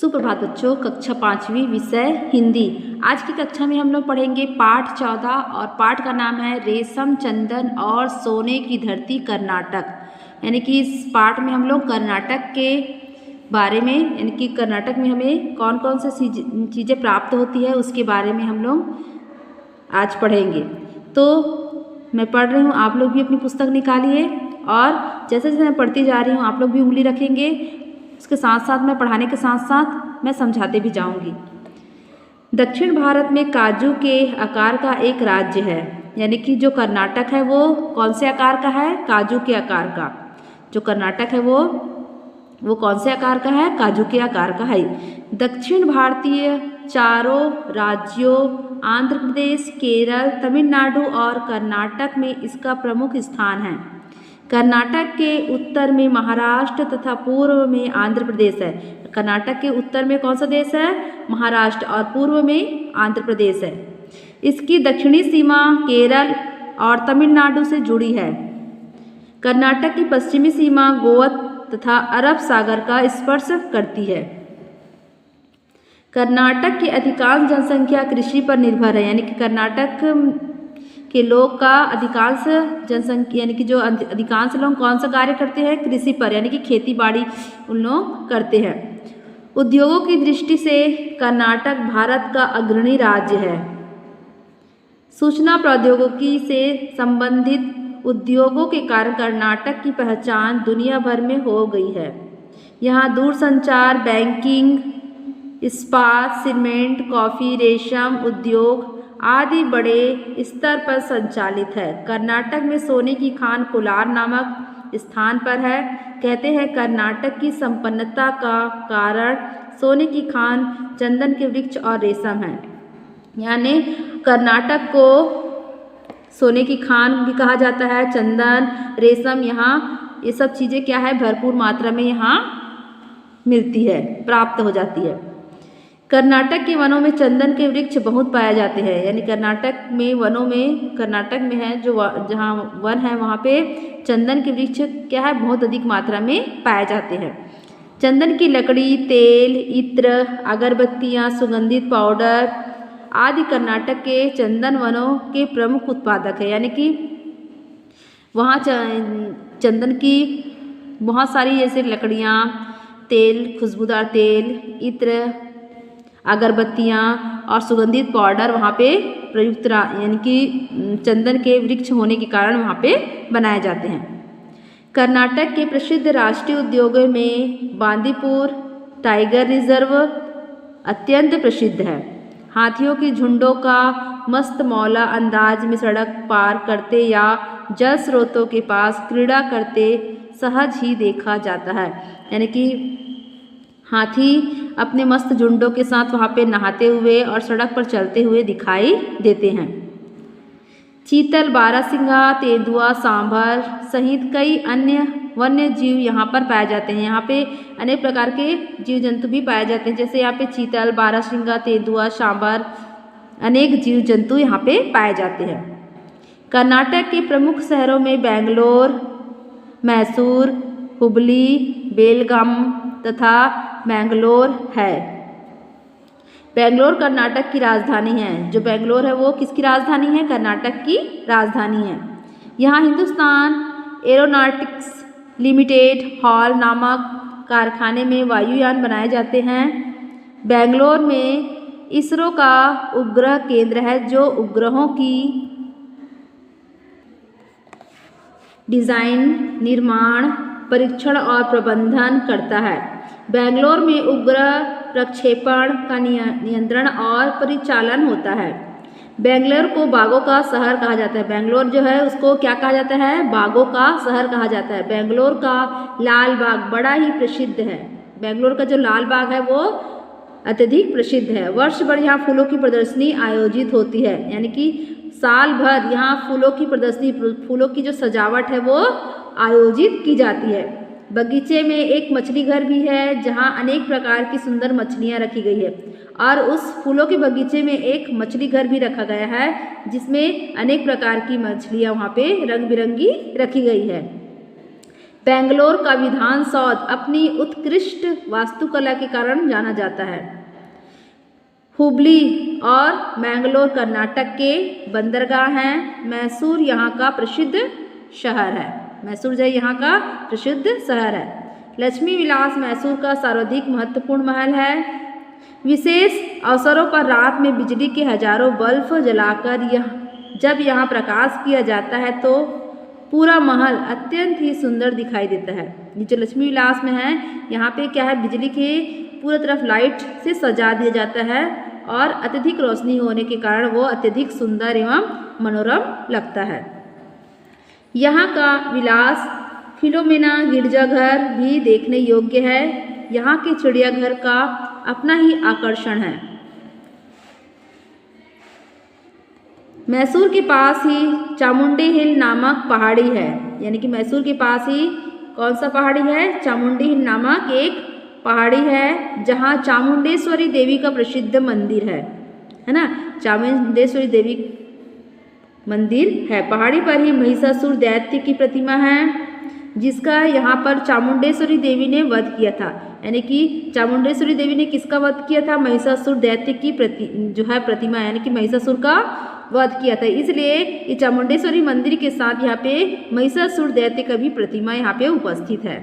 सुप्रभात बच्चों, कक्षा 5वीं विषय हिंदी। आज की कक्षा में हम लोग पढ़ेंगे पाठ 14 और पाठ का नाम है रेशम, चंदन और सोने की धरती कर्नाटक। यानी कि इस पाठ में हम लोग कर्नाटक के बारे में, यानी कि कर्नाटक में हमें कौन कौन से चीज़ें प्राप्त होती है उसके बारे में हम लोग आज पढ़ेंगे। तो मैं पढ़ रही हूँ, आप लोग भी अपनी पुस्तक निकालिए और जैसे जैसे मैं पढ़ती जा रही हूँ आप लोग भी उंगली रखेंगे। उसके साथ साथ मैं पढ़ाने के साथ साथ मैं समझाते भी जाऊंगी। दक्षिण भारत में काजू के आकार का एक राज्य है, यानी कि जो कर्नाटक है वो कौन से आकार का है? काजू के आकार का। जो कर्नाटक है वो कौन से आकार का है? काजू के आकार का है। दक्षिण भारतीय चारों राज्यों आंध्र प्रदेश, केरल, तमिलनाडु और कर्नाटक में इसका प्रमुख स्थान है। कर्नाटक के उत्तर में महाराष्ट्र तथा पूर्व में आंध्र प्रदेश है। कर्नाटक के उत्तर में कौन सा देश है? महाराष्ट्र, और पूर्व में आंध्र प्रदेश है। इसकी दक्षिणी सीमा केरल और तमिलनाडु से जुड़ी है। कर्नाटक की पश्चिमी सीमा गोवा तथा अरब सागर का स्पर्श करती है। कर्नाटक की अधिकांश जनसंख्या कृषि पर निर्भर है, यानी कि कर्नाटक के लोग का अधिकांश जनसंख्या, यानी कि जो अधिकांश लोग कौन सा कार्य करते हैं? कृषि पर, यानी कि खेती बाड़ी उन लोग करते हैं। उद्योगों की दृष्टि से कर्नाटक भारत का अग्रणी राज्य है। सूचना प्रौद्योगिकी से संबंधित उद्योगों के कारण कर्नाटक की पहचान दुनिया भर में हो गई है। यहाँ दूरसंचार, बैंकिंग, इस्पात, सीमेंट, कॉफ़ी, रेशम उद्योग आदि बड़े स्तर पर संचालित है। कर्नाटक में सोने की खान कोलार नामक स्थान पर है। कहते हैं कर्नाटक की संपन्नता का कारण सोने की खान, चंदन के वृक्ष और रेशम है। यानी कर्नाटक को सोने की खान भी कहा जाता है, चंदन, रेशम, यहाँ ये सब चीज़ें क्या है? भरपूर मात्रा में यहाँ मिलती है, प्राप्त हो जाती है। कर्नाटक के वनों में चंदन के वृक्ष बहुत पाए जाते हैं, यानी कर्नाटक में वनों में, कर्नाटक में है जो जहाँ वन है वहाँ पे चंदन के वृक्ष क्या है? बहुत अधिक मात्रा में पाए जाते हैं। चंदन की लकड़ी, तेल, इत्र, अगरबत्तियाँ, सुगंधित पाउडर आदि कर्नाटक के चंदन वनों के प्रमुख उत्पादक है। यानी कि वहाँ चंदन की बहुत सारी जैसे लकड़ियाँ, तेल, खुशबूदार तेल, इत्र, अगरबत्तियाँ और सुगंधित पाउडर वहाँ पे प्रयुक्त, यानी कि चंदन के वृक्ष होने के कारण वहाँ पे बनाए जाते हैं। कर्नाटक के प्रसिद्ध राष्ट्रीय उद्योगों में बांदीपुर टाइगर रिजर्व अत्यंत प्रसिद्ध है। हाथियों की झुंडों का मस्त मौला अंदाज में सड़क पार करते या जल स्रोतों के पास क्रीड़ा करते सहज ही देखा जाता है। यानी कि हाथी अपने मस्त झुंडों के साथ वहाँ पे नहाते हुए और सड़क पर चलते हुए दिखाई देते हैं। चीतल, बारहसिंगा, तेंदुआ, सांभर सहित कई अन्य वन्य जीव यहाँ पर पाए जाते हैं। यहाँ पे अनेक प्रकार के जीव जंतु भी पाए जाते हैं, जैसे यहाँ पे चीतल, बारहसिंगा, तेंदुआ, सांभर, अनेक जीव जंतु यहाँ पे पाए जाते हैं। कर्नाटक के प्रमुख शहरों में बेंगलोर, मैसूर, हुबली, बेलगाम तथा मैंगलोर है। बेंगलोर कर्नाटक की राजधानी है। जो बेंगलोर है वो किसकी राजधानी है? कर्नाटक की राजधानी है। यहाँ हिंदुस्तान एरोनॉटिक्स लिमिटेड हॉल नामक कारखाने में वायुयान बनाए जाते हैं। बेंगलोर में इसरो का उपग्रह केंद्र है जो उपग्रहों की डिज़ाइन, निर्माण, परीक्षण और प्रबंधन करता है। बेंगलोर में उपग्रह प्रक्षेपण का नियंत्रण और परिचालन होता है। बेंगलोर को बागों का शहर कहा जाता है। बेंगलोर जो है उसको क्या कहा जाता है? बागों का शहर कहा जाता है। बेंगलोर का लाल बाग बड़ा ही प्रसिद्ध है। बेंगलोर का जो लाल बाग है वो अत्यधिक प्रसिद्ध है। वर्ष भर यहाँ फूलों की प्रदर्शनी आयोजित होती है, यानी कि साल भर यहाँ फूलों की प्रदर्शनी, फूलों की जो सजावट है वो आयोजित की जाती है। बगीचे में एक मछली घर भी है जहाँ अनेक प्रकार की सुंदर मछलियाँ रखी गई है, और उस फूलों के बगीचे में एक मछली घर भी रखा गया है जिसमें अनेक प्रकार की मछलियाँ वहाँ पे रंग बिरंगी रखी गई है। बेंगलोर का विधान सौध अपनी उत्कृष्ट वास्तुकला के कारण जाना जाता है। हुबली और मैंगलोर कर्नाटक के बंदरगाह हैं। मैसूर यहाँ का प्रसिद्ध शहर है। मैसूर जो यहाँ का प्रसिद्ध शहर है। लक्ष्मी विलास मैसूर का सर्वाधिक महत्वपूर्ण महल है। विशेष अवसरों पर रात में बिजली के हजारों बल्ब जलाकर जब यहाँ प्रकाश किया जाता है तो पूरा महल अत्यंत ही सुंदर दिखाई देता है। ये जो लक्ष्मी विलास में है यहाँ पे क्या है, बिजली के पूरी तरफ लाइट से सजा दिया जाता है और अत्यधिक रोशनी होने के कारण वो अत्यधिक सुंदर एवं मनोरम लगता है। यहाँ का विलास फिलोमेना गिरजाघर भी देखने योग्य है। यहाँ के चिड़ियाघर का अपना ही आकर्षण है। मैसूर के पास ही चामुंडी हिल नामक पहाड़ी है। यानी कि मैसूर के पास ही कौन सा पहाड़ी है, चामुंडी हिल नामक एक पहाड़ी है जहाँ चामुंडेश्वरी देवी का प्रसिद्ध मंदिर है ना। चामुंडेश्वरी देवी मंदिर है। पहाड़ी पर ही महिषासुर दैत्य की प्रतिमा है जिसका यहाँ पर चामुंडेश्वरी देवी ने वध किया था। यानी कि चामुंडेश्वरी देवी ने किसका वध किया था, महिषासुर दैत्य की प्रतिमा यानी कि महिषासुर का वध किया था। इसलिए ये चामुंडेश्वरी मंदिर के साथ यहाँ पे महिषासुर दैत्य का भी प्रतिमा यहाँ पे उपस्थित है।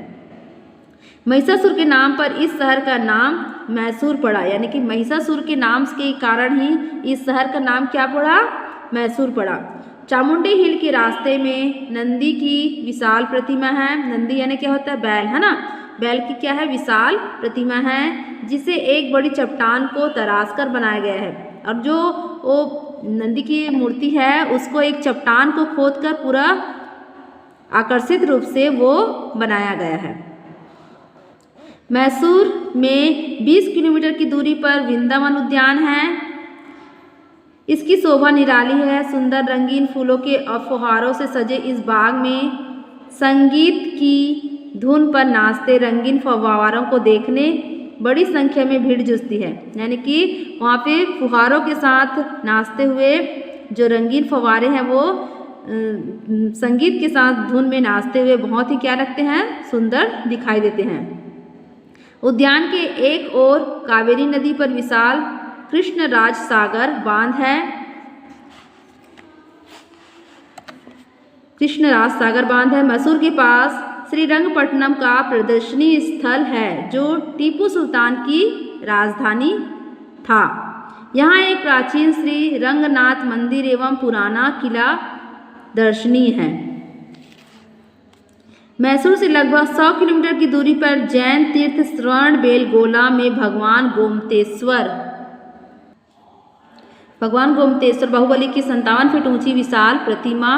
महिषासुर के नाम पर इस शहर का नाम मैसूर पड़ा। यानी कि महिषासुर के नाम के कारण ही इस शहर का नाम क्या पड़ा, मैसूर पड़ा। चामुंडी हिल के रास्ते में नंदी की विशाल प्रतिमा है। नंदी यानी क्या होता है, बैल है ना। बैल की क्या है, विशाल प्रतिमा है जिसे एक बड़ी चट्टान को तराश कर बनाया गया है। और जो वो नंदी की मूर्ति है उसको एक चट्टान को खोदकर पूरा आकर्षित रूप से वो बनाया गया है। मैसूर में 20 किलोमीटर की दूरी पर वृंदावन उद्यान है। इसकी शोभा निराली है। सुंदर रंगीन फूलों के फुहारों से सजे इस बाग में संगीत की धुन पर नाचते रंगीन फव्वारों को देखने बड़ी संख्या में भीड़ जुटती है। यानी कि वहाँ पे फुहारों के साथ नाचते हुए जो रंगीन फव्वारे हैं वो संगीत के साथ धुन में नाचते हुए बहुत ही क्या लगते हैं, सुंदर दिखाई देते हैं। उद्यान के एक ओर कावेरी नदी पर विशाल कृष्णराज सागर बांध है। कृष्णराज सागर बांध है। मैसूर के पास श्रीरंगपट्टनम का प्रदर्शनी स्थल है जो टीपू सुल्तान की राजधानी था। यहाँ एक प्राचीन श्री रंगनाथ मंदिर एवं पुराना किला दर्शनीय है। मैसूर से लगभग 100 किलोमीटर की दूरी पर जैन तीर्थ श्रवण बेलगोला में भगवान गोमतेश्वर बाहुबली की 57 फीट ऊंची विशाल प्रतिमा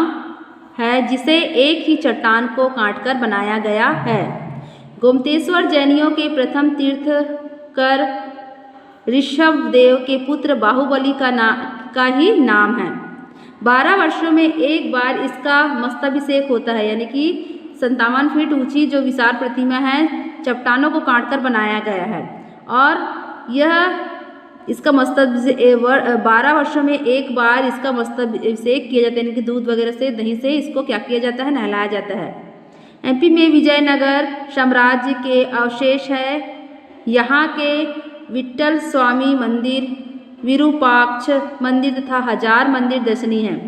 है जिसे एक ही चट्टान को काटकर बनाया गया है। गोमतेश्वर जैनियों के प्रथम तीर्थकर ऋषभदेव के पुत्र बाहुबली का ही नाम है। 12 वर्षों में एक बार इसका मस्तकाभिषेक होता है। यानी कि 57 फीट ऊंची जो विशाल प्रतिमा है चट्टानों को काटकर बनाया गया है और यह इसका मस्तकाभिषेक 12 वर्षों में एक बार इसका मस्तकाभिषेक किया जाता है। यानी कि दूध वगैरह से, दही से इसको क्या किया जाता है, नहलाया जाता है। एमपी में विजयनगर साम्राज्य के अवशेष है। यहाँ के विट्ठल स्वामी मंदिर, विरूपाक्ष मंदिर तथा हजार मंदिर दर्शनीय हैं।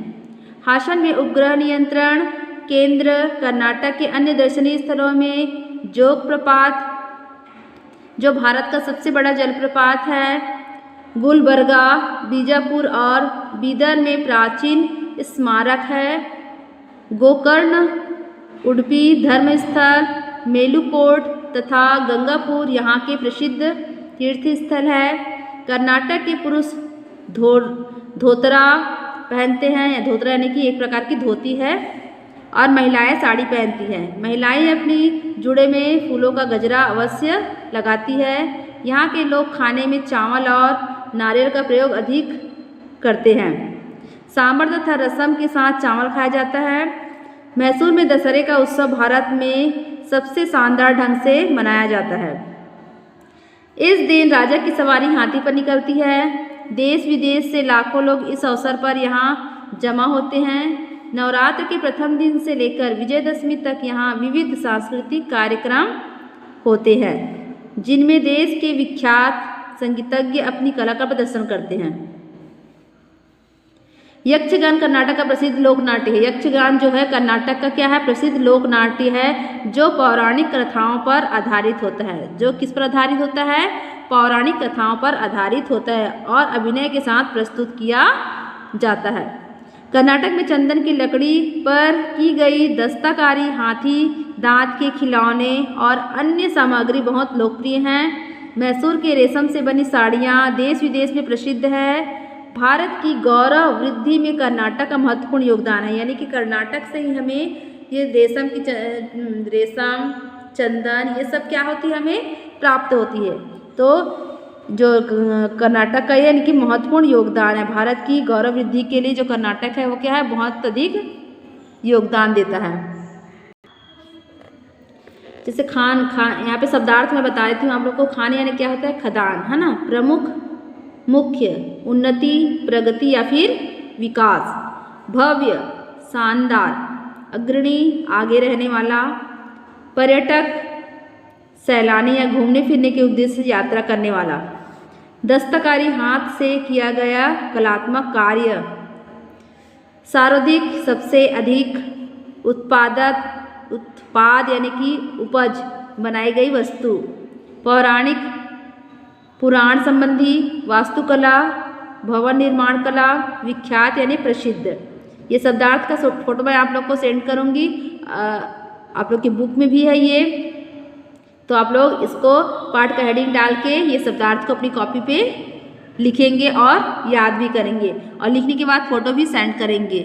हासन में उपग्रह नियंत्रण केंद्र, कर्नाटक के अन्य दर्शनीय स्थलों में जोग प्रपात जो भारत का सबसे बड़ा जलप्रपात है, गुलबर्गा, बीजापुर और बीदर में प्राचीन स्मारक है, गोकर्ण, उडुपी धर्मस्थल, मेलुकोट तथा गंगापुर यहाँ के प्रसिद्ध तीर्थ स्थल है। कर्नाटक के पुरुष धोतरा पहनते हैं, या धोतरा यानी कि एक प्रकार की धोती है, और महिलाएं साड़ी पहनती हैं। महिलाएं अपनी जुड़े में फूलों का गजरा अवश्य लगाती है। यहाँ के लोग खाने में चावल और नारियल का प्रयोग अधिक करते हैं। सांभर तथा रसम के साथ चावल खाया जाता है। मैसूर में दशहरे का उत्सव भारत में सबसे शानदार ढंग से मनाया जाता है। इस दिन राजा की सवारी हाथी पर निकलती है। देश विदेश से लाखों लोग इस अवसर पर यहाँ जमा होते हैं। नवरात्र के प्रथम दिन से लेकर विजयदशमी तक यहाँ विविध सांस्कृतिक कार्यक्रम होते हैं, जिनमें देश के विख्यात संगीतज्ञ अपनी कला का प्रदर्शन करते हैं। यक्षगान कर्नाटक का प्रसिद्ध लोक नाट्य है। यक्षगान जो है कर्नाटक का क्या है, प्रसिद्ध लोक नाट्य है, जो पौराणिक कथाओं पर आधारित होता है। जो किस पर आधारित होता है, पौराणिक कथाओं पर आधारित होता है और अभिनय के साथ प्रस्तुत किया जाता है। कर्नाटक में चंदन की लकड़ी पर की गई दस्तकारी, हाथी दांत के खिलौने और अन्य सामग्री बहुत लोकप्रिय हैं। मैसूर के रेशम से बनी साड़ियाँ देश विदेश में प्रसिद्ध है। भारत की गौरव वृद्धि में कर्नाटक का महत्वपूर्ण योगदान है, यानी कि कर्नाटक से ही हमें ये रेशम चंदन ये सब क्या होती है, हमें प्राप्त होती है। तो जो कर्नाटक का यानी कि महत्वपूर्ण योगदान है भारत की गौरव वृद्धि के लिए, जो कर्नाटक है वो क्या है, बहुत अधिक योगदान देता है। जैसे यहाँ पे शब्दार्थ मैं बता देती हूँ आप लोग को। खान यानी क्या होता है, खदान, है ना। प्रमुख, मुख्य, उन्नति, प्रगति या फिर विकास। भव्य, शानदार, अग्रणी, आगे रहने वाला। पर्यटक, सैलानी या घूमने फिरने के उद्देश्य से यात्रा करने वाला। दस्तकारी, हाथ से किया गया कलात्मक कार्य। सर्वाधिक, सबसे अधिक। उत्पाद यानी कि उपज, बनाई गई वस्तु। पौराणिक, पुराण संबंधी। वास्तुकला, भवन निर्माण कला। विख्यात यानी प्रसिद्ध। ये शब्दार्थ का फोटो मैं आप लोग को सेंड करूँगी, आप लोग की बुक में भी है ये, तो आप लोग इसको पाठ का हेडिंग डाल के ये शब्दार्थ को अपनी कॉपी पे लिखेंगे और याद भी करेंगे, और लिखने के बाद फ़ोटो भी सेंड करेंगे।